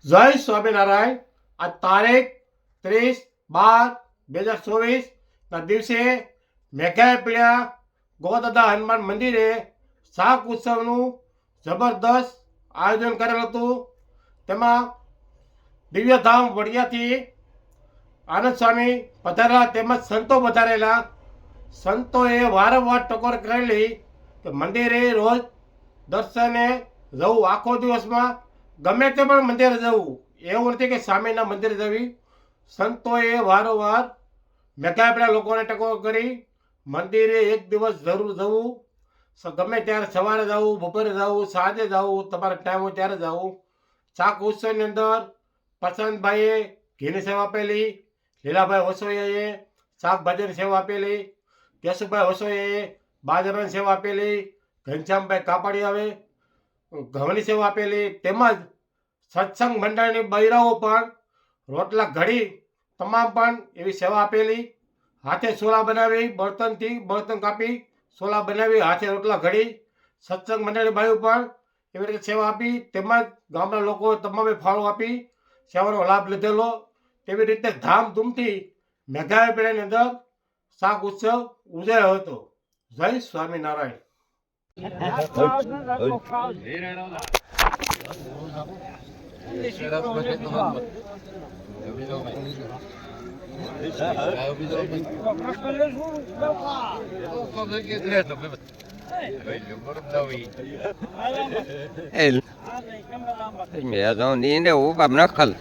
જય સ્વામિનારાયણ। આ તારીખ 30/12/2024 દિવસે મેઘાપીળા ગોદાદા હનુમાન મંદિરે શાક ઉત્સવનું જબરદસ્ત આયોજન કરેલ હતું। તેમાં દિવ્યધામ વડિયાથી આનંદ સ્વામી પધારેલા તેમજ સંતો પધારેલા। સંતોએ વારંવાર ટકોર કરેલી કે મંદિરે રોજ દર્શને જવું, આખો દિવસમાં ગમે તે પણ મંદિરે જવું, એવું નથી કે સ્વામીના મંદિરે જવી। સંતોએ વારંવાર મેઘાપીળા લોકોને ટકોર કરી મંદિરે એક દિવસ જરૂર જવું, ગમે ત્યારે સવારે જવું, બપોરે જવું, સાંજે જવું, તમારે ટાઈમ હોય ત્યારે જવું। શાક ઉત્સવની અંદર પ્રશાંતભાઈએ ઘીની સેવા આપેલી, લીલાભાઈ વસોયાએ શાકભાજીની સેવા આપેલી, કેશુભાઈ વસોયાએ બાજરાની સેવા આપેલી, ઘનશ્યામભાઈ કાપડિયાએ ઘઉંની સેવા આપેલી, તેમજ સત્સંગ મંડળની બૈરાઓ પણ રોટલા ઘડી તમામ પણ એવી સેવા આપેલી। હાથે સોલા બનાવી, બળતણ કાપી સોલા બનાવી, હાથે રોટલા ઘડી સત્સંગ મંડળની બાઈઓ પણ એવી રીતે સેવા આપી, તેમજ ગામના લોકો તમામે ફાળો આપી સેવાનો લાભ લીધેલો। તેવી રીતે ધામધૂમથી મેઘાપીળાની અંદર શાક ઉત્સવ ઉજવાયો હતો। જય Swaminarayan. Ini ubah nakal.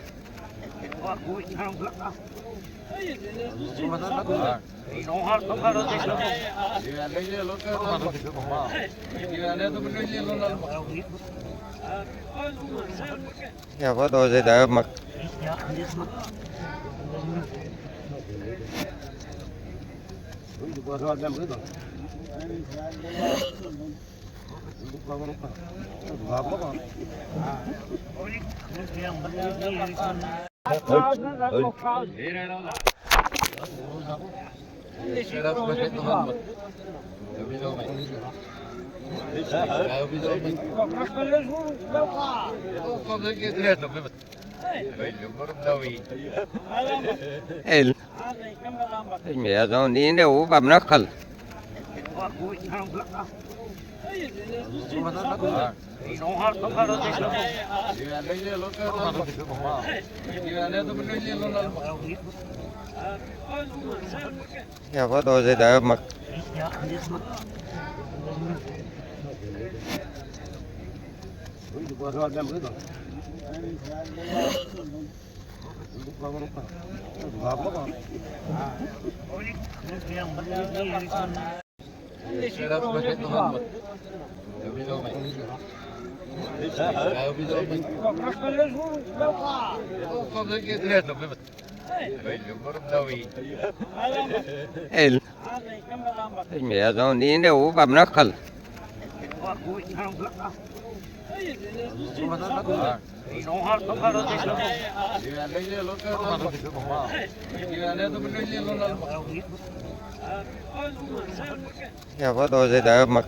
Ya betul saya dah mak. Ini ubah nakal. Ya betul saya dah mak. Ini ubah nakal. Ya betul saya dah mak.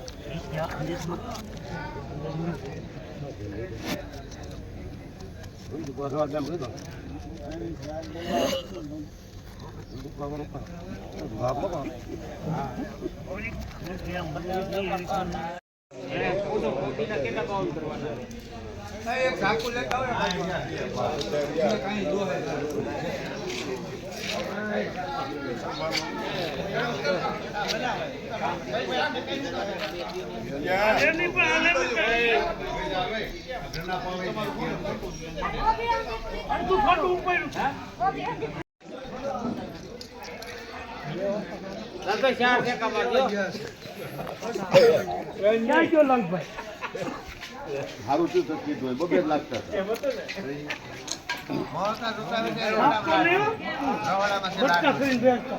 હારું શું થતું હોય બબે લાગતા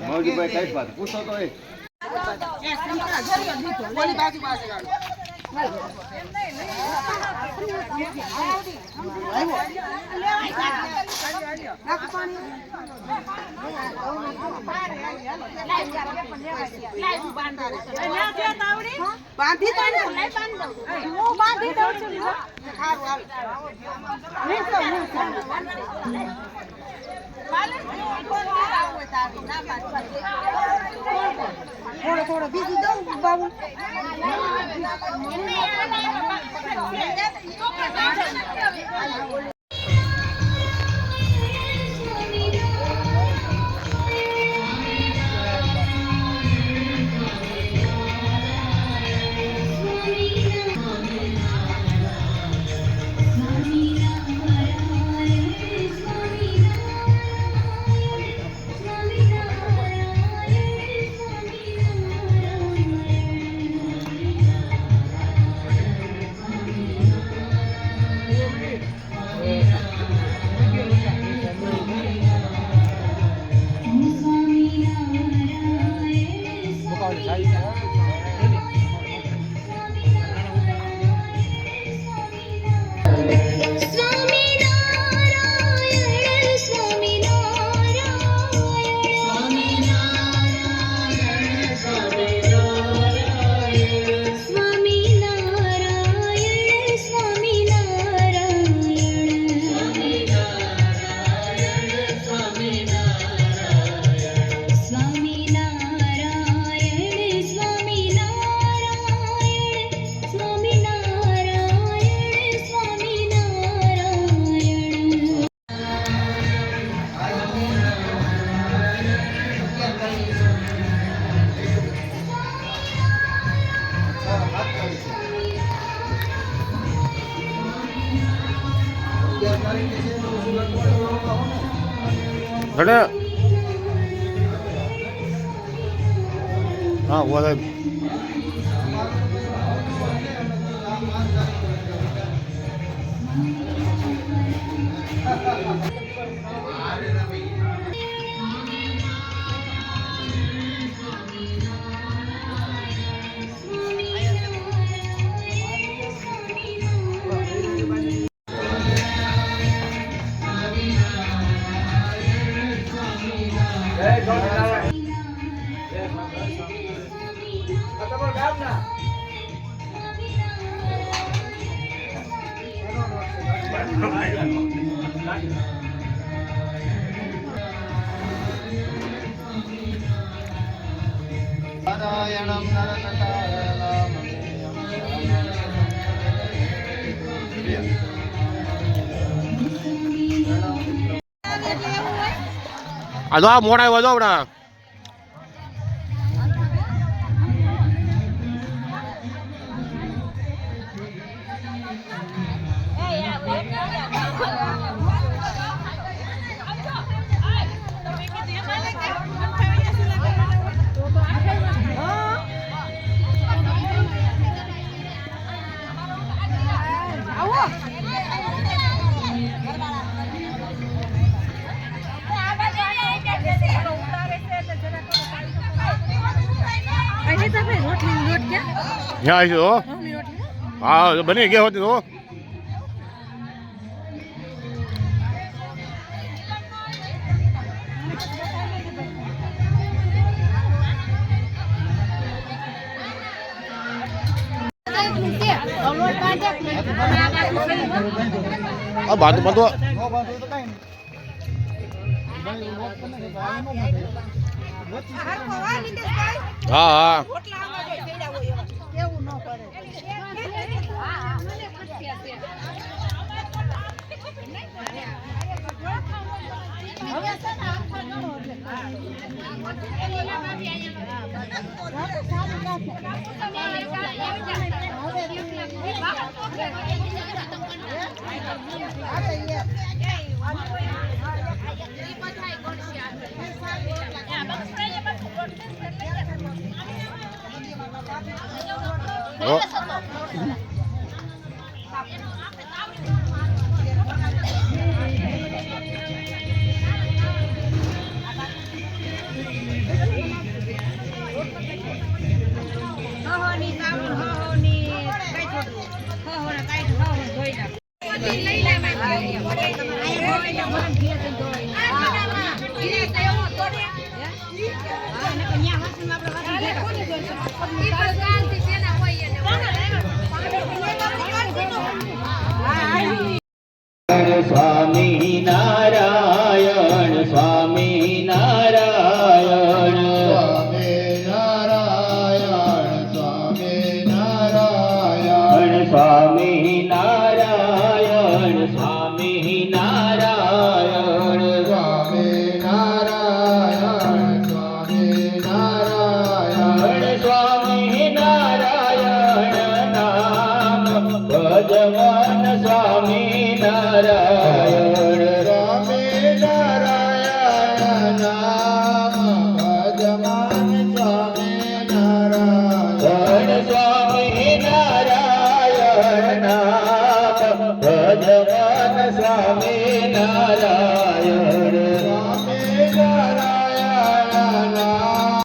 મોગીભાઈ કઈ વાત પૂછો તો એ બાંધી થોડો થોડો બીજું દઉં બાબુ ઘણે હા બોલે નારાયણમ નરનટાયણમ આ તો આ મોડા આવ્યો હમણાં ત્યાં છે હો હા બની ગયા હોતી તો આ બાંધો બાંધો હા હા સ્વામી નારાયણ સ્વામી નારાયણ સ્વામી નારાયણ સ્વામી નારાયણ સ્વામી નારાયણ સ્વામી નારાયણ સ્વામી નારાયણ સ્વામી નારાયણ નામ ભજવાન સ્વામી નારાયણ સ્વામી નારાયણ નામ ભજવાન સ્વામી નારાયણ સ્વામી નારાયણ નામ ભજવાન સ્વામી નારાયણ સ્વામી નારાયણ નામ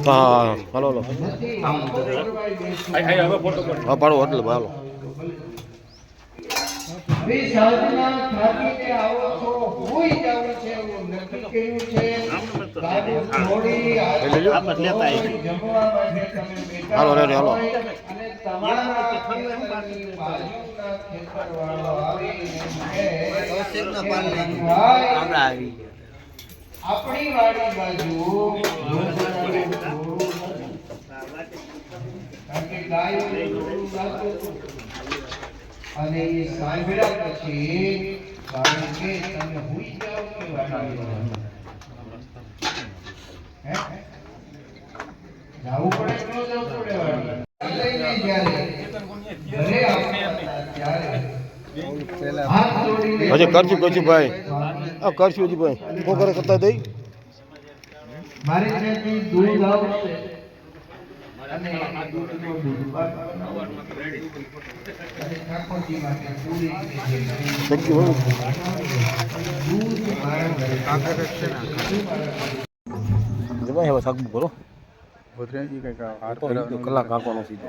હા હાલો હાલો હા પાડો એટલે હાલો સાધના થાકીને આવો છો હોઈ જાવ છે એવું નક્કી કર્યું છે ગાડી થોડી જમવા માટે તમે બેઠા હાલો રેડી હાલો અને તમારા ખેતરની બાજુના ખેતરવાળો આવીને આપણી વાડી બાજુ કારણ કે ગાયો અને એ સાંભળ્યા પછી કારણ કે તમે હુઈ જાઓ કે વાડીમાં હે જાવું પડે કે ન જવું પડે વાડી લઈને જ્યારે ઘરે આવતા ત્યારે હાથ જોડીને હજી કરશું ભાઈ આ કરશું હજી ભાઈ શું કરે કરતા દઈ મારે ત્યાંથી દૂધ આવશે અને આ દૂધનો દૂધપાક અને ઠાકોરજી માટે પૂરી થેન્ક યુ દૂધ મારા ઘરે ભાઈ હવે શાક કરો ગોધરાજી કંઈક હાથ કલાક કાપવાનો સીધો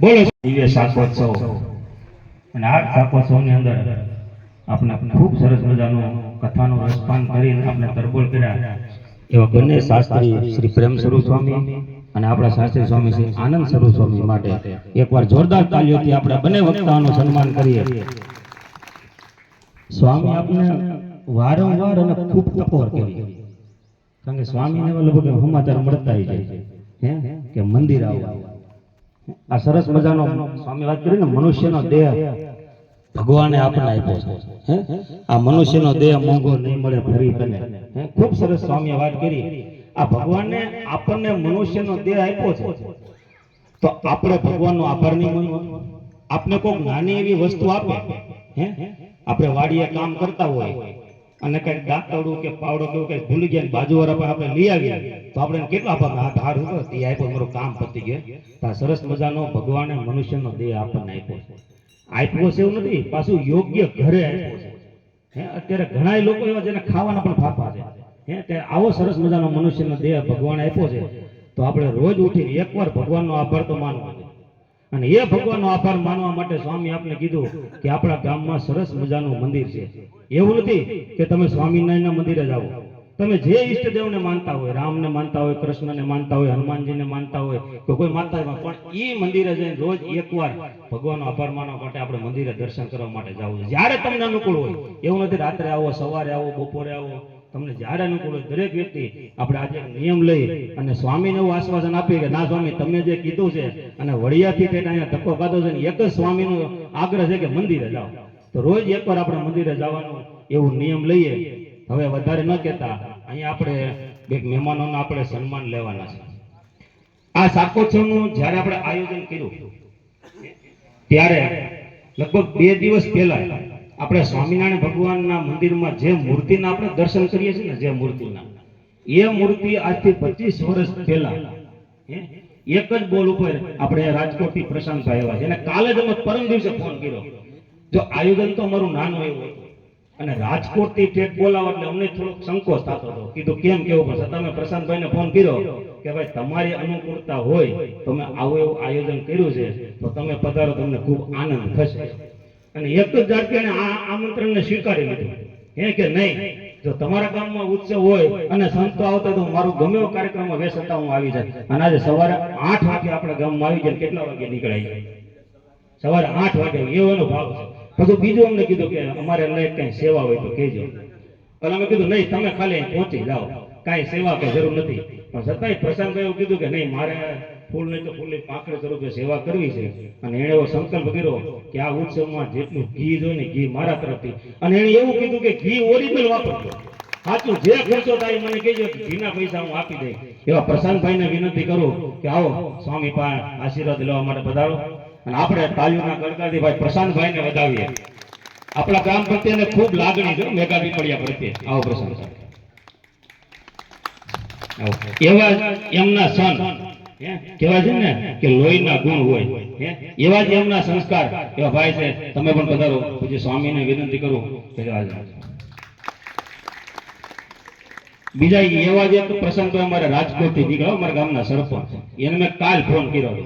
બોલો દિવ્ય શાકોત્સવ અને આ શાકોત્સવની અંદર આપણે ખૂબ સરસ મજાનું કથાનું રસપાન કરીને આપણે તરબોળ કર્યા એવા બંને શાસ્ત્રી શ્રી પ્રેમ સ્વરૂપ સ્વામી અને આપણા શાસ્ત્રી સ્વામી શ્રી આનંદ સ્વરૂપ સ્વામી માટે એકવાર જોરદાર તાલીઓથી આપણે બંને વક્તાઓનું સન્માન કરીએ. સ્વામી આપણે વારંવાર અને ખૂબ ટકોર કરી કારણ કે સ્વામીને લગભગ સમાચાર મળતા જાય હે કે મંદિર આવો. આ સરસ મજાનો સ્વામી વાત કરી ને મનુષ્યનો દેહ ભગવાને આપણને આપ્યો છે હે આ મનુષ્યનો દેહ મોંઘો નહીં મળે ફરી તને હે ખૂબ સરસ સ્વામીએ વાત કરી. આ ભગવાને આપણને મનુષ્યનો દેહ આપ્યો છે તો આપણે ભગવાનનો આભાર નહીં માનવો. આપણે કોઈક નાની એવી વસ્તુ આપે હે આપણે વાડીએ કામ કરતા હોય અને કઈ દાંતડું કે પાવડો કેવું કઈ ભૂલી ગયા બાજુવાળા પર આપણે લઈ આવીએ તો આપણે કેટલા આભાર આ ધાર ઉપર તે આપ્યો મારું કામ પતી ગયું. તો આ સરસ મજાનો ભગવાને મનુષ્યનો દેહ આપણને આપ્યો છે. આપ્યો છે એવું નથી પાછું યોગ્ય ઘરે આપ્યો છે હે અત્યારે ઘણા લોકો એવા જેને ખાવાના પણ ફાફા છે હે ત્યારે આવો સરસ મજાનો મનુષ્યનો દેહ ભગવાને આપ્યો છે તો આપણે રોજ ઉઠીને એકવાર ભગવાનનો આભાર તો માનવો છે. અને એ ભગવાનનો આભાર માનવા માટે સ્વામી આપને કીધું કે આપણા ગામમાં સરસ મજાનું મંદિર છે. એવું નથી કે તમે સ્વામિનારાયણના મંદિરે જાઓ, તમે જે ઈષ્ટદેવને માનતા હોય, રામને માનતા હોય, કૃષ્ણને માનતા હોય, હનુમાનજીને માનતા હોય કે કોઈ માનતા હોય પણ એ મંદિરે જઈને રોજ એકવાર ભગવાનનો આભાર માનવા માટે આપણે મંદિરે દર્શન કરવા માટે જવું છે. જ્યારે તમને અનુકૂળ હોય, એવું નથી રાત્રે આવો, સવારે આવો, બપોરે આવો, તમને જ્યારે અનુકૂળ હોય દરેક વ્યક્તિ આપણે આજે નિયમ લઈ અને સ્વામીને એવું આશ્વાસન આપીએ કે ના સ્વામી તમે જે કીધું છે અને વડિયાથી તે અહીંયા ધક્કો ખાધો છે ને એક જ સ્વામીનો આગ્રહ છે કે મંદિરે જાઓ. તો રોજ એકવાર આપણે મંદિરે જવાનું એવું નિયમ લઈએ. હવે વધારે ન કહેતા અહીંયા આપણે બે મહેમાનોના આપણે સન્માન લેવાના છે. આ શાકોત્સવનું જ્યારે આપણે આયોજન કર્યું ત્યારે લગભગ 2 દિવસ પહેલા આપણે સ્વામિનારાયણ ભગવાનના મંદિરમાં જે મૂર્તિના આપણે દર્શન કરીએ છીએ ને, જે મૂર્તિના, એ મૂર્તિ આજથી 25 વર્ષ પહેલા એક જ બોલ ઉપર આપણે રાજકોટથી પ્રશાંતભાઈ આવ્યા છે, અને કાલે જ અમે પરમ દિવસે ફોન કર્યો. જો આયોજન તો અમારું નાનું એવું હતું, અને રાજકોટથી ઠેઠ બોલાવવા એટલે અમને થોડોક સંકોચ થતો હતો. કીધું કેમ કેવું પડશે. તમે પ્રશાંતભાઈને ફોન કર્યો કે ભાઈ તમારી અનુકૂળતા હોય, તમે આવું એવું આયોજન કર્યું છે તો તમે પધારો, તમને ખૂબ આનંદ થશે. અને એક જ ઝાટકે આ આમંત્રણને સ્વીકારી લીધું કે નહીં, જો તમારા ગામમાં ઉત્સવ હોય અને સંતો આવતા તો મારું ગમે એવો કાર્યક્રમમાં વેસતા હું આવી જાય. અને આજે સવારે 8 વાગે આપણા ગામમાં આવી જાય. કેટલા વાગે નીકળાય? સવારે 8 વાગે. એવો એનો ભાવ છે. બધું બીજું અમને કીધું કે અમારે લઈ કઈ સેવા હોય તો કહેજો. એટલે અમે કીધું નહીં, તમે ખાલી પહોંચી જાઓ, કાંઈ સેવા કઈ જરૂર નથી. પણ છતાંય પ્રશાંતભાઈ એવું કીધું કે નહીં, મારે ફૂલ નહીં તો ફૂલની પાંખડી સ્વરૂપે સેવા કરવી છે. અને એણે એવો સંકલ્પ કર્યો કે આ ઉત્સવમાં જેટલું ઘી જોઈએ ને ઘી મારા તરફથી. અને એણે એવું કીધું કે ઘી ઓરિજિનલ વાપરજો, સાચું જે ખર્ચો થાય મને કહેજો, ઘીના પૈસા હું આપી દઈશ. એવા પ્રશાંતભાઈને વિનંતી કરું કે આવો સ્વામી પાસે આશીર્વાદ લેવા માટે પધારો. અને આપણે તાલીઓના ગણકારથી ભાઈ પ્રશાંતભાઈને વધાવીએ. આપણા ગામ પ્રત્યેને ખૂબ લાગણી છે, મેગા પીપળિયા પ્રત્યે. આવો પ્રશાંતભાઈ. એવા એમના સન કહેવાય છે ને કે લોહીના ગુણ હોય, એવા જ એમના સંસ્કાર. એવા ભાઈ છે, તમે પણ પધારો. પૂજ્ય સ્વામીને વિનંતી કરું કે બીજા એવા જ એક પ્રસંગ અમારે રાજકોટથી નીકળ્યો, અમારા ગામના સરપંચ. એને મેં કાલ ફોન કર્યો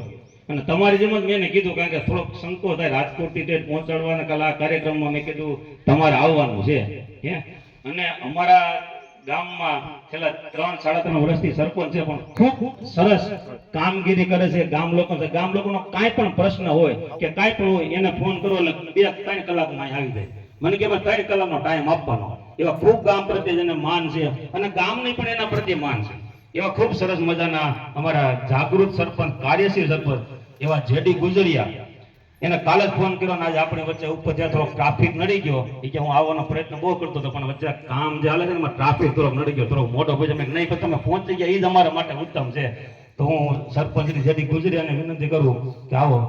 અને તમારી જેમ જ મેં એને કીધું, કારણ કે થોડોક સંકોચ થાય રાજકોટથી તે પહોંચાડવાના કાલ આ કાર્યક્રમમાં. મેં કીધું તમારે આવવાનું છે. અને અમારા ગામમાં છેલ્લા 3-3.5 વર્ષથી સરપંચ છે, પણ ખૂબ સરસ કામગીરી કરે છે. ગામ લોકોનો કાંઈ પણ પ્રશ્ન હોય કે કાંઈ પણ હોય, એને ફોન કરો એટલે 2-3 કલાકમાં આવી જાય. મને કે 3 કલાકનો ટાઈમ આપવાનો. એવા ખૂબ ગામ પ્રત્યે જેને માન છે, અને ગામને પણ એના પ્રત્યે માન છે. એવા ખૂબ સરસ મજાના અમારા જાગૃત સરપંચ, કાર્યશીલ સરપંચ એવા જેડી ગુજરિયા. એને કાલે જ ફોન કર્યો. આજે આપણી વચ્ચે ઉપર જ્યાં થોડોક ટ્રાફિક નડી ગયો, એ કે હું આવવાનો પ્રયત્ન બહુ કરતો હતો, પણ વચ્ચે કામ જે હાલે છે ને એમાં ટ્રાફિક થોડોક નડી ગયો, થોડોક મોટો ભેજ. મેં નહીં, તમે પહોંચી ગયા એ જ અમારા માટે ઉત્તમ છે. તો હું સરપંચની જેડી ગુજરિયાને વિનંતી કરું કે આવો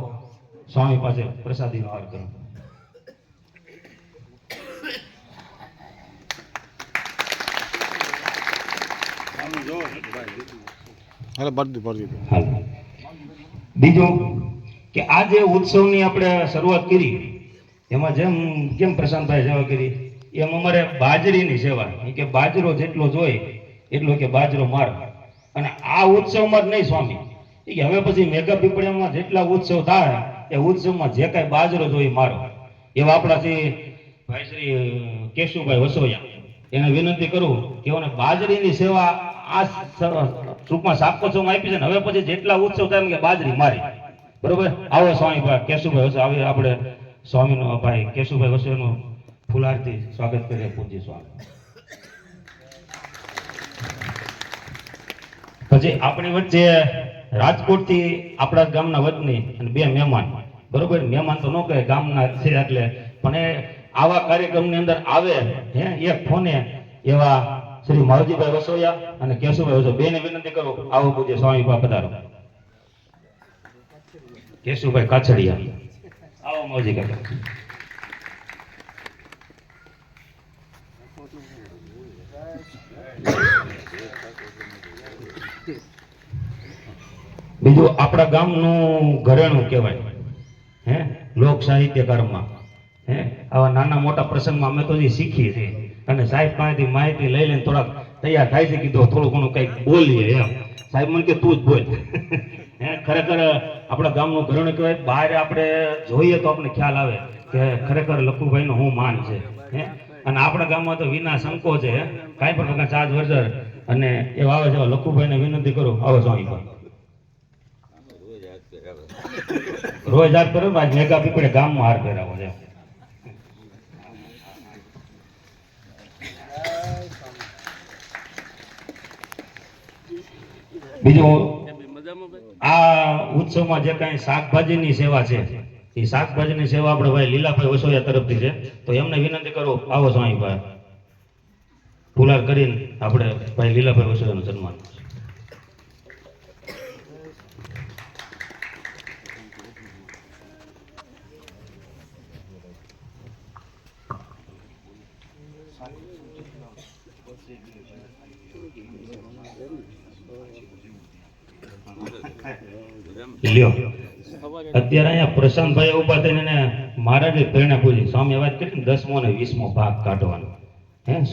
સ્વામી પાસે પ્રસાદીનો હાર કરો. બીજું કે આ જે ઉત્સવની આપણે શરૂઆત કરી, એમાં જેમ પ્રશાંતભાઈ સેવા કરી, એમ અમારે બાજરીની સેવા. કે બાજરો જેટલો જોઈએ એટલો કે બાજરો માર. અને આ ઉત્સવમાં જ નહીં સ્વામી, કે હવે પછી મેગા પીપળિયામાં જેટલા ઉત્સવ થાય એ ઉત્સવમાં જે કાંઈ બાજરો જોઈએ મારો. એવા આપણા ભાઈ શ્રી કેશુભાઈ વસોયા, એને વિનંતી કરું કે એને બાજરીની સેવા આ ટૂંકમાં શાકોત્સવમાં આપી છે ને. હવે પછી જેટલા ઉત્સવ થાય એમ કે બાજરી મારી. બરોબર? આવો સ્વામી કેશુભાઈ વસો. આવે આપણે સ્વામીનો ભાઈ કેશુભાઈ વસોનું ફૂલારથી સ્વાગત કરીએ. પૂજ્ય સ્વામી. પછી આપણી વચ્ચે રાજકોટથી આપણા ગામના વતની અને 2 મહેમાન. બરોબર? મહેમાન તો ન કહે, ગામના છે એટલે. પણ એ આવા કાર્યક્રમની અંદર આવે એક ફોને એવા શ્રી માવજીભાઈ વસોયા અને કેશુભાઈ વસો, બેને વિનંતી કરું આવો પૂજ્ય સ્વામી પા પધારો. કેશુભાઈ કાછડિયા, આવો માવજી કાકા. બીજું આપણા ગામનું ઘરેણું કહેવાય લોક સાહિત્યકારમાં. આવા નાના મોટા પ્રસંગમાં અમે તો જે શીખીએ છીએ, અને સાહેબ પાસેથી માહિતી લઈ લઈને થોડાક તૈયાર થાય છે. કીધું થોડું ઘણું કંઈક બોલીએ એમ. સાહેબ મને કે તું જ બોલ. ખરેખર આપણા ગામનું ઘરેણું કહેવાય. બહાર આપણે જોઈએ તો આપણને ખ્યાલ આવે કે ખરેખર લખુભાઈનો શું માન છે. અને આપણા ગામમાં તો વિના સંકો છે, કાંઈ પણ પ્રકાર ચાર્જ વર્જર. અને એવા આવે છે લખુભાઈને વિનંતી કરું આવો સ્વામી પર. રોજ હાથ કરો. આજ મેગા પીપળે ગામમાં હાર પહેરાવો છે. બીજું આ ઉત્સવમાં જે કાંઈ શાકભાજીની સેવા છે, એ શાકભાજીની સેવા આપણે ભાઈ લીલાભાઈ વસોયા તરફથી છે. તો એમને વિનંતી કરું આવો સ્વામી ભાઈ. ફુલાર કરીને આપણે ભાઈ લીલાભાઈ વસોયાનું સન્માન. લ્યો અત્યારે અહીંયા પ્રશાંતભાઈ ઉભા થઈને એને મહારાજે પ્રેરણા પૂછી. સ્વામી વાત કરી ને 10મો ને 20મો ભાગ કાઢવાનો.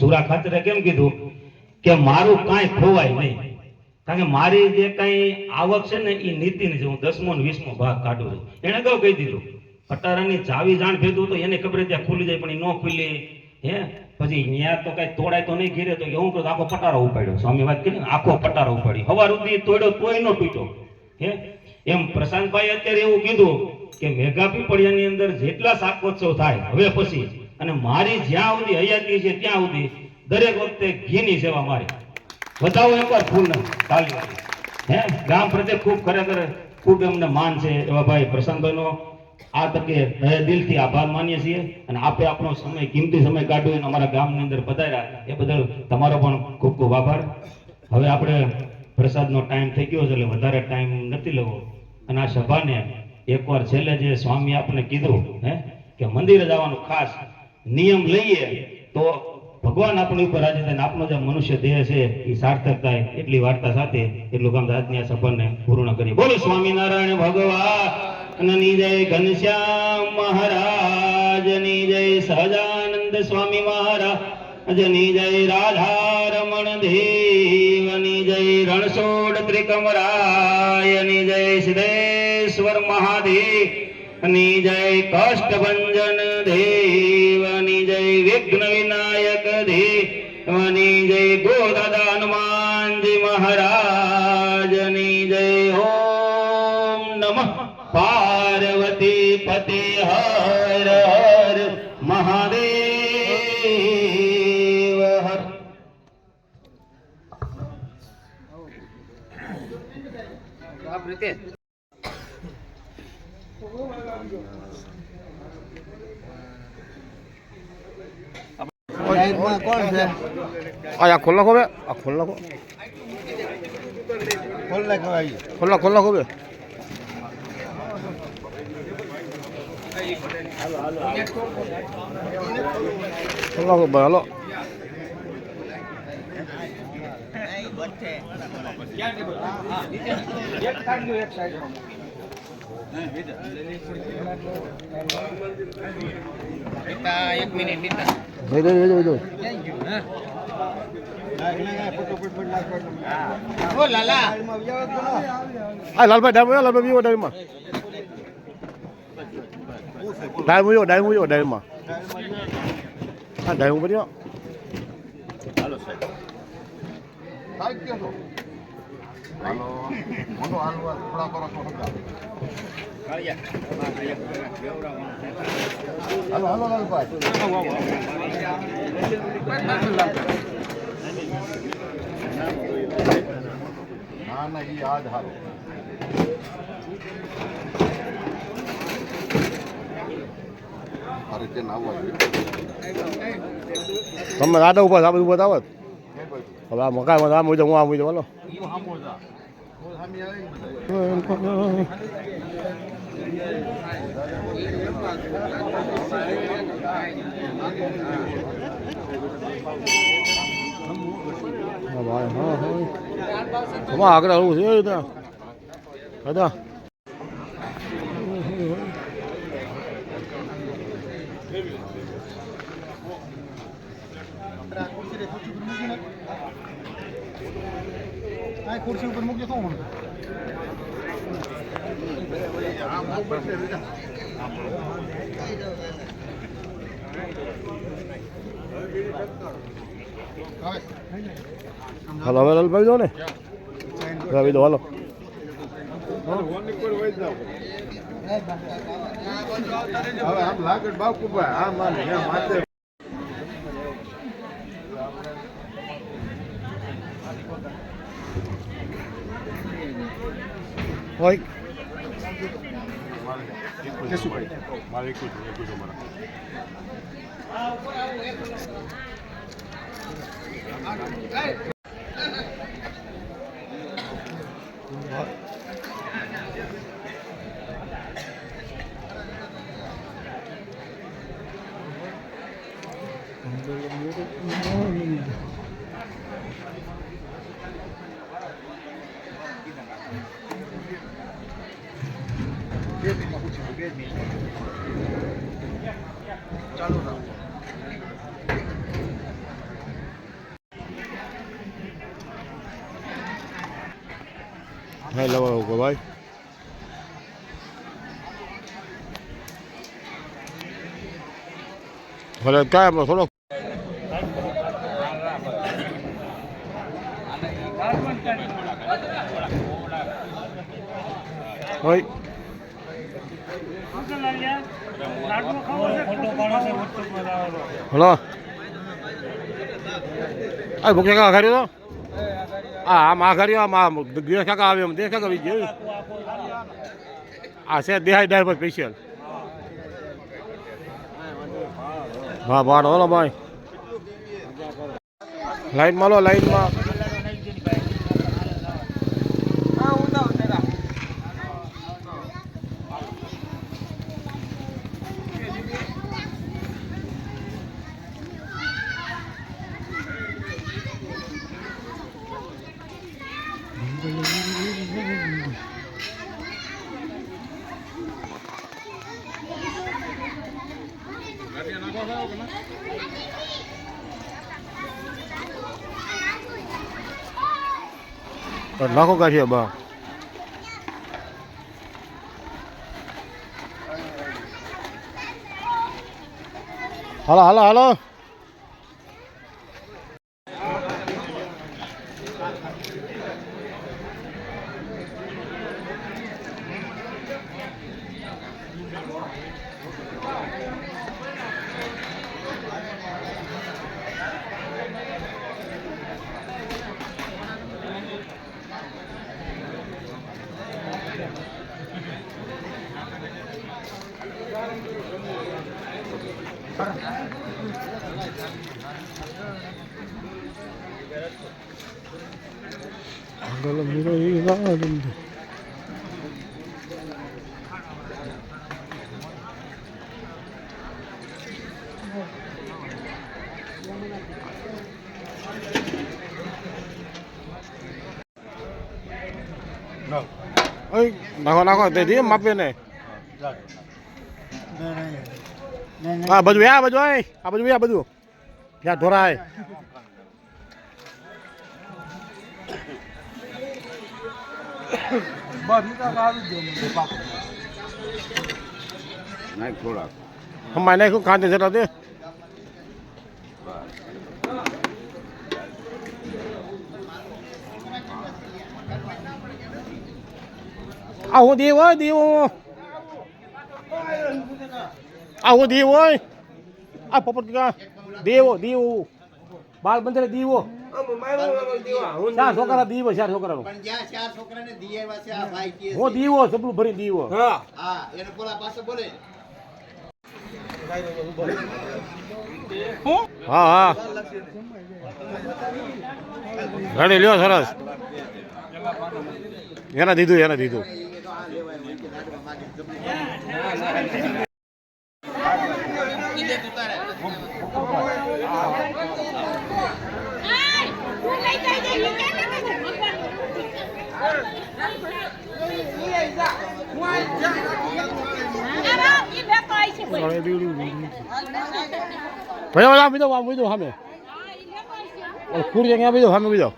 સુરા ખાતરે કેમ કીધું કે મારું કાંઈ ખોવાય નહીં, કારણ કે મારી જે કાંઈ આવક છે ને એ નીતિની છે. હું 10મો ને 20મો ભાગ કાઢું છું. એને કહું કહી દીધું પટારાની ચાવી જાણ ભેદું તો એને ખબર ત્યાં ખુલી જાય, પણ એ ન ખુલી. પછી ત્યાં તો કઈ તોડાય તો નહીં ઘેરે, તો હું કહું આખો પટારો ઉપાડ્યો. સ્વામી વાત કરી ને આખો પટારો ઉપાડી, હવાર સુધી તોડ્યો તોય ન તૂટ્યો. એમ પ્રશાંતભાઈ અત્યારે એવું કીધું કે મેઘા પીપળિયાની અંદર જેટલા શાકોત્સવ થાય હવે પછી, અને મારી જ્યાં સુધી હયાતી છે ત્યાં સુધી દરેક વખતે ઘીની સેવા મારી. બતાવો એકવાર ફૂલ તાલી. ગામ પ્રત્યે ખૂબ ખરેખર ખૂબ એમને માન છે. એવા ભાઈ પ્રશાંતભાઈનો આ તકે દિલથી આભાર માનીએ છીએ. અને આપે આપણો સમય કિંમતી સમય કાઢ્યો અને અમારા ગામની અંદર પધાર્યા એ બદલ તમારો પણ ખૂબ ખૂબ આભાર. હવે આપણે પ્રસાદનો ટાઈમ થઈ ગયો છે એટલે વધારે ટાઈમ નથી લેવો. અને આ સભાને એકવાર છેલ્લે જે સ્વામી આપણે કીધું કે મંદિરે જવાનું ખાસ નિયમ લઈએ તો ભગવાન આપણી ઉપર રાજી થાય, આપણો જે મનુષ્ય દેહ છે એ સાર્થક થાય. એટલી વાર્તા સાથે એટલું કામ આજની આ સભાને પૂર્ણ કરીએ. બોલો સ્વામિનારાયણ ભગવાનની જય, ઘનશ્યામ મહારાજની જય, સહજાનંદ સ્વામી મહારાજની જય, રાધારમણ દેવની જય, રણછોડ ત્રિકમરાયની જય, સિદ્ધેશ્વર મહાદેવની જય, કષ્ટભંજન દેવની જય, વિઘ્ન વિનાયક દેવની જય, ગોદાદા હનુમાનજી મહારાજની જય. ઓમ નમઃ પાર્વતી પતે હર હર મહાદેવ હર. આ ખોલ નાખો બે, આ ખોલ નાખો, ખોલ નાખો બે. ખોલ નાખો ભાઈ, હાલો. એક મિનિટ લાલભાઈ ડાયમાં ડાયમાં હા ડાયમ કર્યો. તમે રાધા ઉભા આ બધું બતાવત. હવે આ મકાનમાં આમ હોય હું આમ હોય બોલો. આગળ આવું છે દાદા. ખુરશી ઉપર મૂકી તો હાલો હવે લાલભાઈ જો ને રવિ દો હાલો. હવે આમ લાગડ બાપુભાઈ આમ માથે હોય મારે હેલો ભાઈ ભલે કાંઈ થોડોક હોય હલો આ ભૂખે કા ખારી તો આ માં ખારી આ દેશ કાકા આવે દેશ કાકા આવી ગયો આ છે દેહાઈ ડાયર પર સ્પેશિયલ હા બાર હલો ભાઈ લાઈનમાં લો લાઈનમાં લાખો કાઢીએ બા હાલો હાલો હાલો નાખો નાખો તે માપે ને આ બધું આ બધું આ બધું આ બધું ત્યાં ઢોરાય હમાય નાખ્યું ખાતે જતા દે આવો દેવ હોય દેવો આવો દેવ હોય આ પોપટ કા દેવો દેવો બાળ બંધરે દેવો ચાર છોકરા દીવો ચાર છોકરા પણ જ્યાં ચાર છોકરાને દીએવા છે આ ભાઈ કે હું દીવો સપલું ભરી દીવો હા એને બોલા પાસે બોલે હા હા રેડી લ્યો સરસ એના દીધું એના દીધું ભાઈ બીજો બીજો સામે ખુરજી બીજો સામે બીજો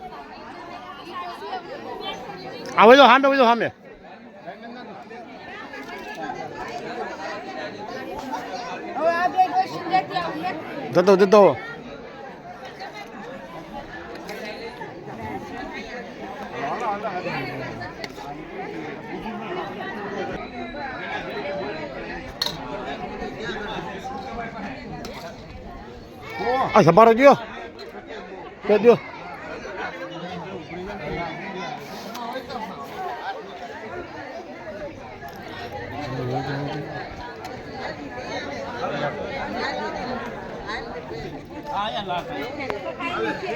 આ બીજો સામે બીજો સામે જતો જતો આ સભારો ગયો કે દો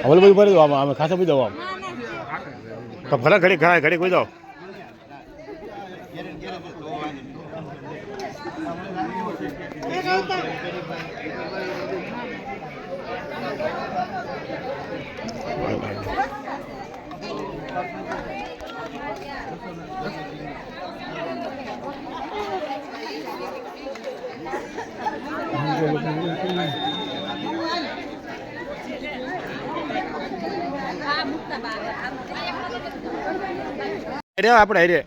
હવે બધું ભરી દો આમાં અમે ખાસા બી દો આમ તો ભલે ઘડી ખાય ઘડી કોઈ દો રે આપણે રે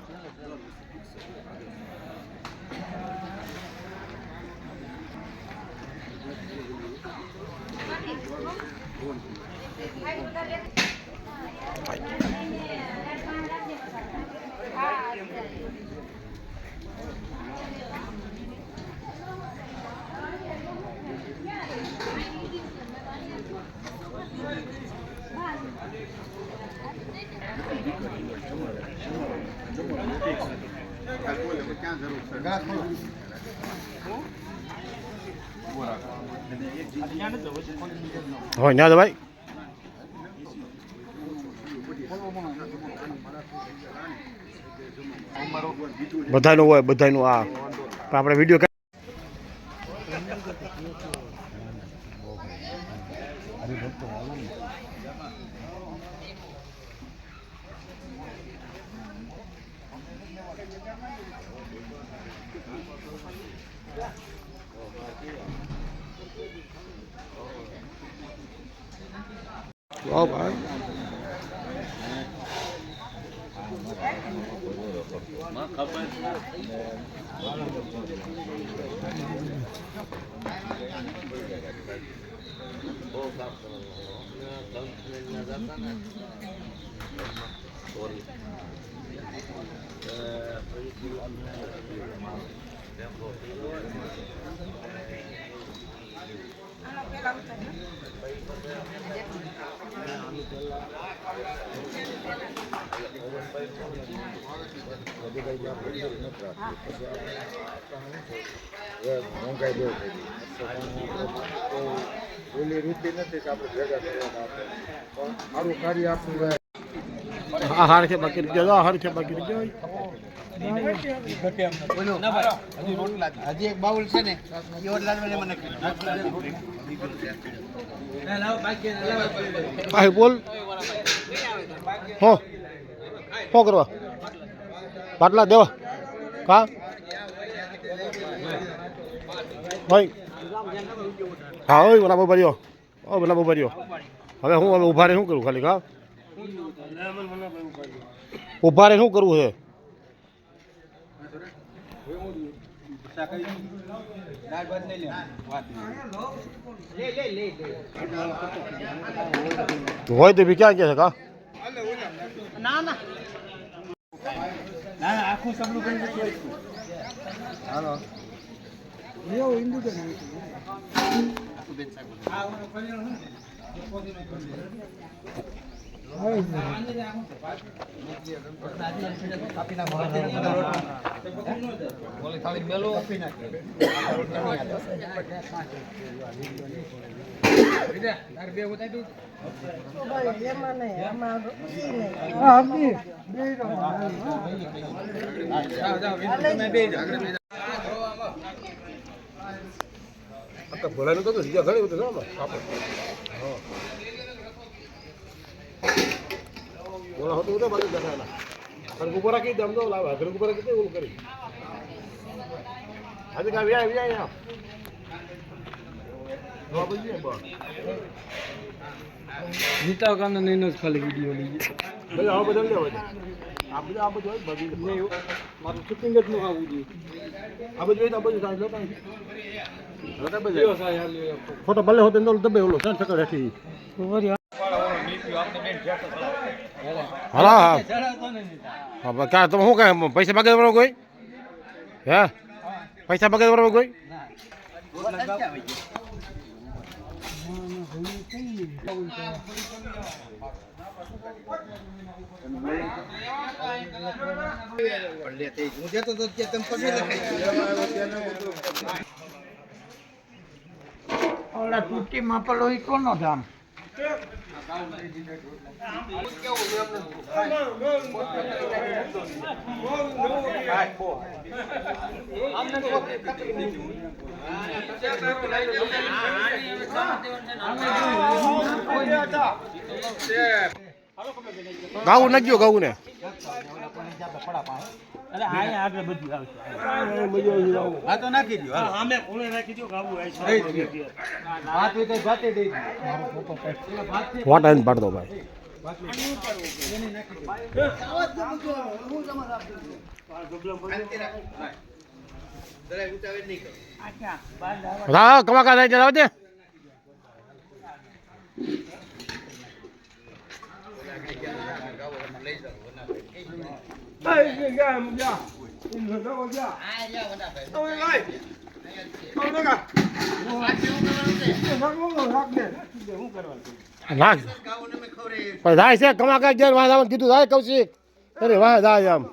હોય ના ભાઈ બધાનું હોય બધાનું આ પણ આપણે વિડીયો વાહ ભાઈ મોંઘાઈ બહુ થઈ ઓલી રીતિ નથી કે આપણે ભેગા કરવાના પણ સારું કાર્ય આપણું હા હાર છે બાકી ગયો હાર છે બાકી ગયો હજી એક બાઉલ છે ને એ ઓટલા મને મને ભાઈ બોલ હો કરવા પાટલા દેવા કા ભાઈ હા હોય બરાબર ભર્યો બરાબર ભર્યો હવે હું હવે ઉભા રહે શું કરું ખાલી કા ઉભા રહે શું કરવું છે હોય તો બી ક્યાં કે છે કા આખું સબલું કરી હાલો ભોલાનું તો ઘણી બધું બોલા હતું તો બાજુ જતા ઘરકુ પર રાખી દમ તો લાવે ઘરકુ પર રાખી એવું કરી આજે કા વ્યા વ્યા નીતા કામ નહીં જ ખાલી વિડીયો લઈ ભાઈ આવો બદલ લેવો છે આ બધું હોય બધી નહીં મારું શૂટિંગ જ ન આવવું જોઈએ આ બધું આ બધું સાહેબ ફોટો ભલે હોતે તો દબે ઓલો સર સકર હેઠી હા હા હા ક્યાં તમે શું કાંઈ પૈસા બગાડ બરાબર કોઈ હે પૈસા બગાડ બરાબર કોઈ હું જતો તો કે તમે પગે ઓલા તૂટીમાં પેલો ઈ કોનો ધામ ગાવું નાખજો ગાવું ને હા તો નાખી દો આમે કોણે નાખી દો ગાવું ભાત હોય તો ભાતે દઈ દો વાટા એને પાડ દો ભાઈ જરાય ઉતાવળ નહીં કરો હા કમાકા થાય જરા દે નાખ ગાવું ને મેં ખવરે પણ જાય છે કમાકા જઈને વાહ આવવાનું કીધું જાય કૌશિક અરે વાહ જાય આમ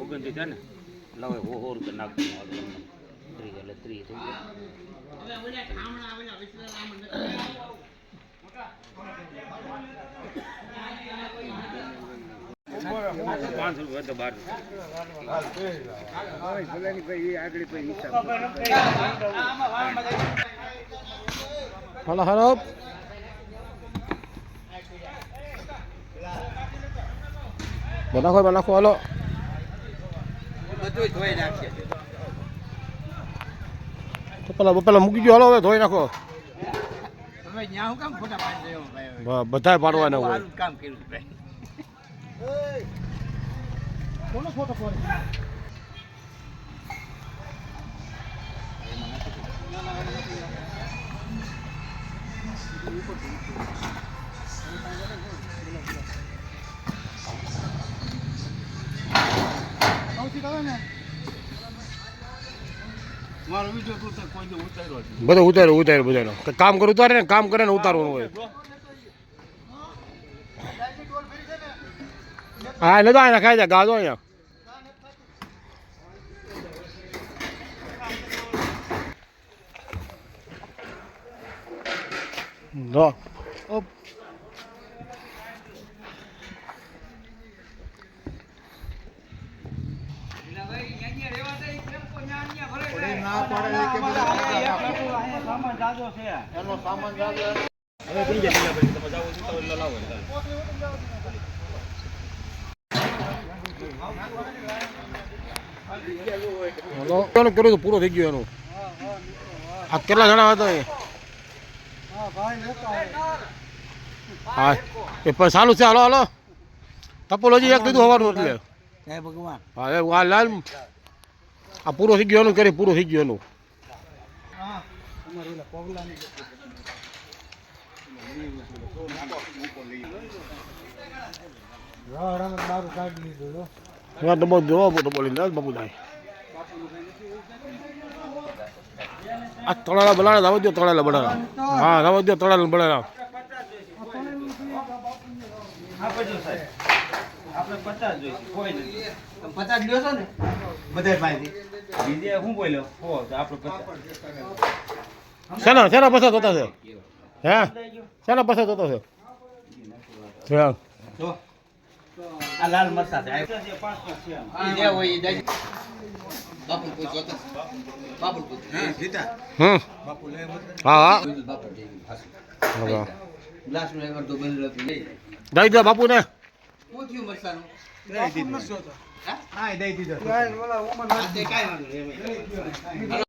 ઓગણત્રીસ છે ને લાવે હો રૂપિયા નાખવાનું ત્રીસ એટલે 30 થઈ ગયા ₹500 તો 12 હાલો હાલો બનાખો હાલો બધું ધોઈ નાખીએ પેલા મૂકી ગયો હાલો હવે ધોઈ નાખો હવે ન્યા હું કામ ખોટા પાડી દેવો ભાઈ બધાય પાડવાના હોય સારું કામ કર્યું ભાઈ મારો વિડિયો તું તો કોઈ ઉતાર્યો છે બધું ઉતાર્યું બધાનો કામ કરે ઉતારે ને કામ કરે ને ઉતારવાનું હોય હા એટલે તો અહીંયા ખાઈ જાય ગાજો અહીંયા No. Op. એનું કર્યું તો પૂરો થઈ ગયો એનું આ કેટલા જણા હતા એ હા એ પણ સારું છે હાલો હાલો ટપોલોજી એક લીધું હોવાનું એટલે જય ભગવાન હા એ આ લાલ આ પૂરો થઈ ગયો એનું કરી પૂરો થઈ ગયો એનું આ તળાલા બનાડા રાવ દો તળાલા બનાડા હા રાવ દો તળાલા બનાડા આપણે 50 જોઈશે કોઈ નથી તમે 50 લ્યો છો ને બધાય ભાઈ બીજે હું બોલ્યો હો તો આપણે 50 શેના પસાર થતા છે હે શેના પસાર થતા છે હા જો આ લાલ મરચા છે 5 છે ઈ જે હોય ઈ દઈ બાપુ કોઈ જોતા બાપુ કોઈ હા જીતા બાપુ લે હા હા બાપુ દે ફાસી હા ગ્લાસ નો એકર તો બંધ રહેતું નહીં દઈ દો બાપુ ને હું થયું મરસાનું દઈ દીધો હા દઈ દીધો કાંઈ ઓલા ઓમાં તે કાઈ વાંધો નહીં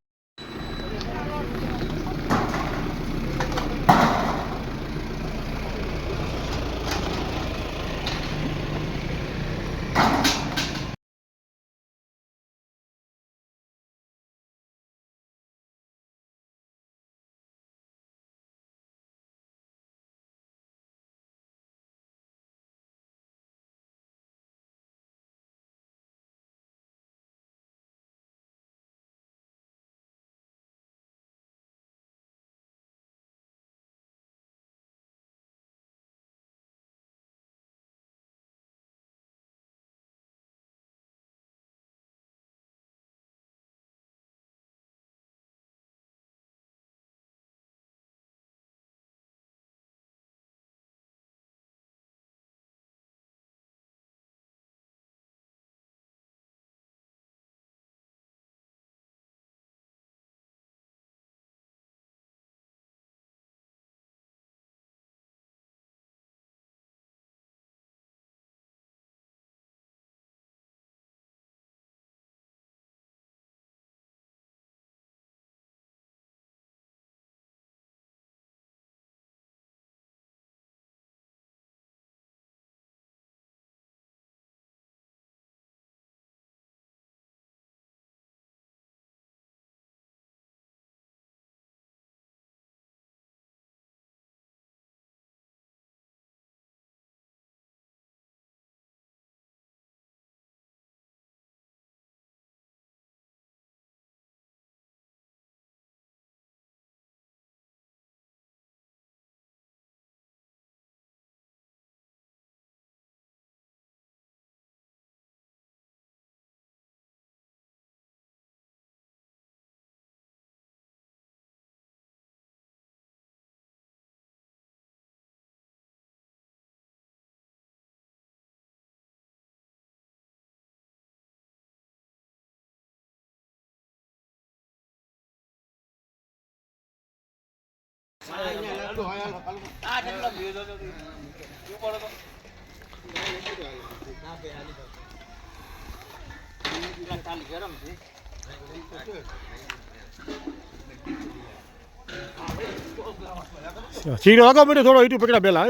ચીનો આગળ બેઠો થોડો ઈટું પકડા પેલા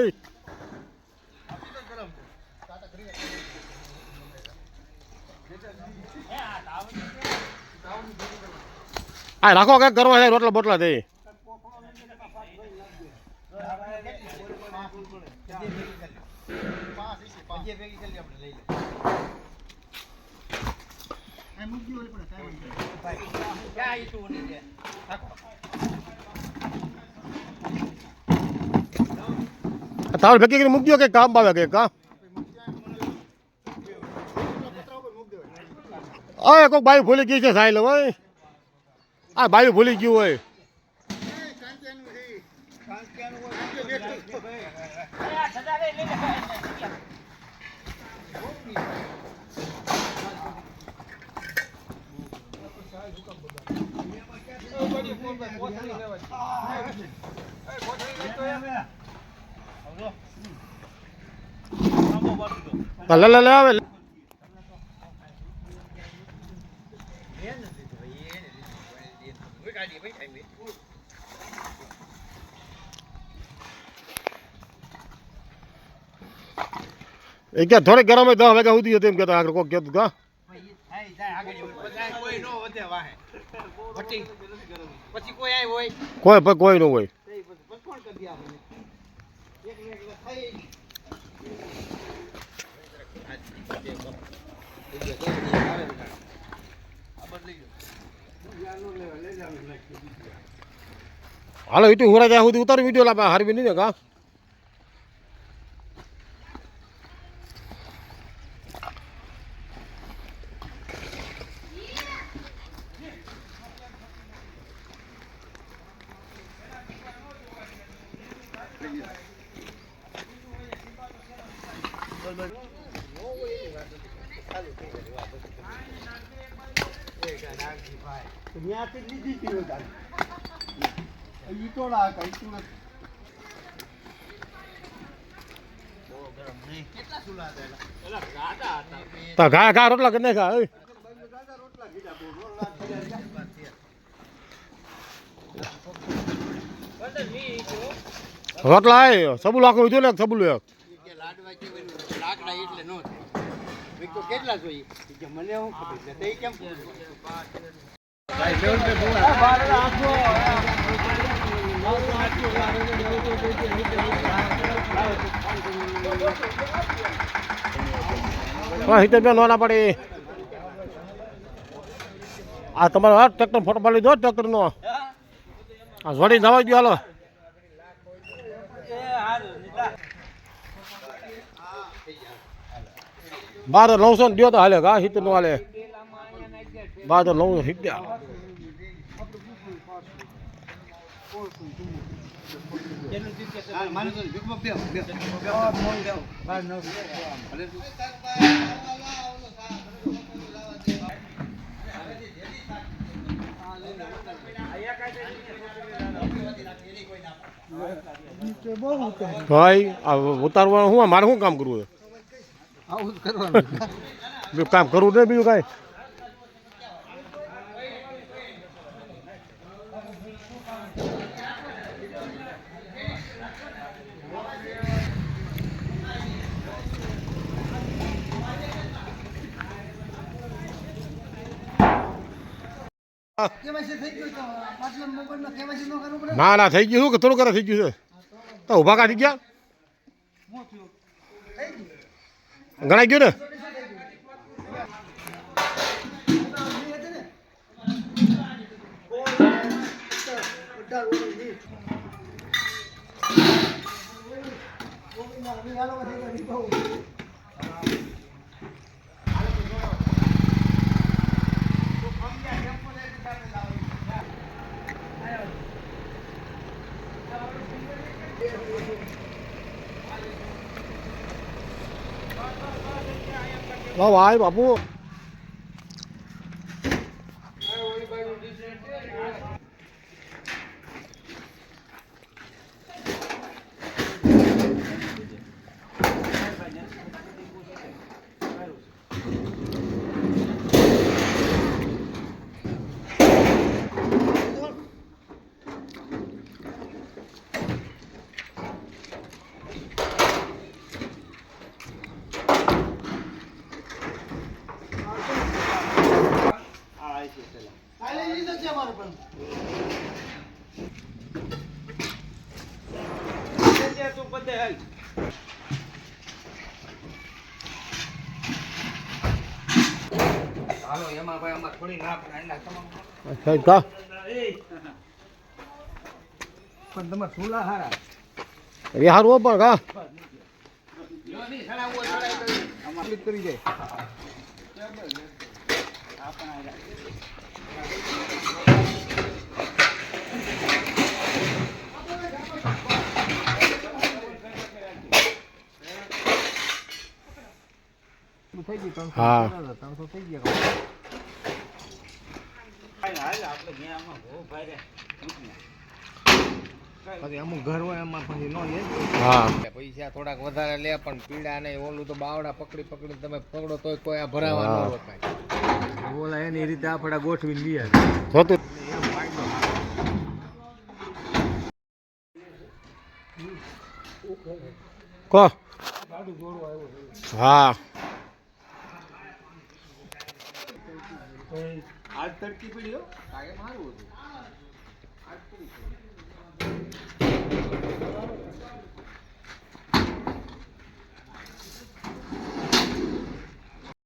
આ રાખો કઈક કરવા જાય રોટલા બોટલા દે તાવલ ભેગી કરીને મૂકી દો કે કામ આવે કે કા અરે કોઈક બાયું ભૂલી ગઈ છે સાહેબ હોય આ બાયું ભૂલી ગયું હોય લે આવે એ ક્યાં થોડીક ગરમ હોય 10 વાગ્યા સુધી એમ કહેતા આગળ કોક કહેતું કા કોઈ ન હોય હાલો ઈટું હુરા ત્યાં સુધી ઉતારી વિડીયો લાવે હારવી નહીં ને કા ઘા રોટલા કરી નાખા રોટલા સબુલ આખું વિધું ને સબુલ કેટલા જોઈએ મને હું ખબર કેમ હિતેશભાઈ નો ના પડે આ તમારો ટ્રેક્ટર ફોટો પાડી દો ટ્રેક્ટર નો આ જોડી જવા દો હાલો બાર 900 દો તો હાલે કા હિતેશ નો હાલે 12 900 હિત્યા ભાઈ ઉતારવાનું શું મારે શું કામ કરવું આવું જ કરવાનું બીજું કામ કરવું નહીં બીજું કાંઈ ના ના થઈ ગયું શું કે થોડું કરે થઈ ગયું છે તો ઊભા કાઢી ગયા ગણાઈ ગયું ને વાહ ભાઈ બાપુ હાલો એમાં ભાઈ આમાં થોડી ના પડે તમામ સાહેબ કા પણ તમારે સુલા હારા એ હારું પણ કા જો ની સડાવો સડાઈ આમાં ક્લિક કરી જાય હા અમુક ઘર હોય એમાં પછી નો લે હા પૈસા થોડાક વધારે લે પણ પીડા નહીં ઓલું તો બાવડા પકડી પકડી તમે પકડો તોય કોઈ આ ભરાવા ન રોકાય ઓલા એની રીતે આપડા ગોઠવીને લઈએ જોતું કો હા આજ તડકી પડી હો કાયમ સારું હતું